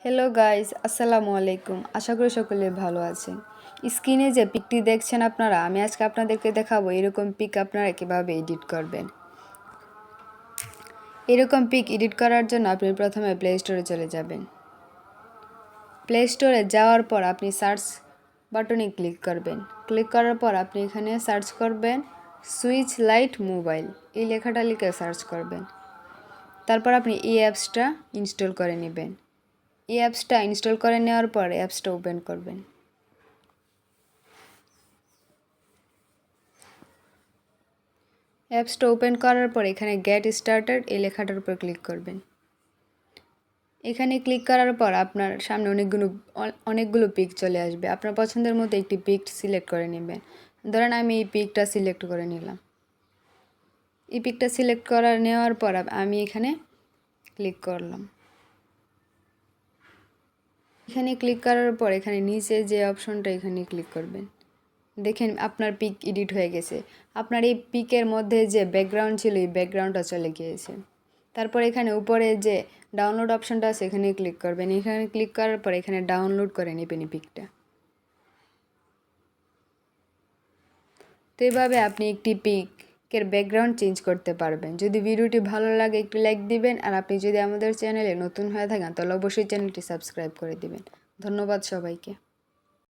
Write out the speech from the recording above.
Hello guys, আসসালামু আলাইকুম। আশা করি সকলে ভালো আছেন। স্ক্রিনে যে পিকটি দেখছেন আপনারা, আমি আজকে আপনাদেরকে দেখাবো এরকম পিক আপনারা কিভাবে এডিট করবেন। এরকম পিক এডিট করার জন্য আপনি প্রথমে প্লে স্টোরে চলে যাবেন। প্লে স্টোরে যাওয়ার পর আপনি সার্চ বাটনে ক্লিক করবেন। ক্লিক করার পর আপনি এখানে সার্চ করবেন সুইচ লাইট মোবাইল, এই লেখাটা লিখে সার্চ করবেন। তারপর আপনি এই অ্যাপসটা ইনস্টল করে নেবেন। এই অ্যাপসটা ইনস্টল করে নেওয়ার পর অ্যাপসটা ওপেন করবেন। অ্যাপসটা ওপেন করার পর এখানে গেট স্টার্টেড এই লেখাটার উপর ক্লিক করবেন। এখানে ক্লিক করার পর আপনার সামনে অনেকগুলো পিক চলে আসবে। আপনার পছন্দের মতো একটি পিক সিলেক্ট করে নেবেন। ধরেন আমি এই পিকটা সিলেক্ট করে নিলাম। এই পিকটা সিলেক্ট নেওয়ার পর আমি এখানে ক্লিক করলাম। এখানে ক্লিক করার পর এখানে নিচে যে অপশনটা এখানে ক্লিক করবেন। দেখেন আপনার পিক এডিট হয়ে গেছে। আপনার এই পিকের মধ্যে যে ব্যাকগ্রাউন্ড ছিল এই ব্যাকগ্রাউন্ডটা চলে গিয়েছে। তারপর এখানে উপরে যে ডাউনলোড অপশনটা আছে এখানে ক্লিক করবেন। এখানে ক্লিক করার পর এখানে ডাউনলোড করে নেবেন এই পিকটা। তো এইভাবে আপনি একটি পিকের ব্যাকগ্রাউন্ড চেঞ্জ করতে পারবেন। যদি ভিডিওটি ভালো লাগে একটু লাইক দিবেন, আর আপনি যদি আমাদের চ্যানেলে নতুন হয়ে থাকেন তাহলে অবশ্যই চ্যানেলটি সাবস্ক্রাইব করে দিবেন। ধন্যবাদ সবাইকে।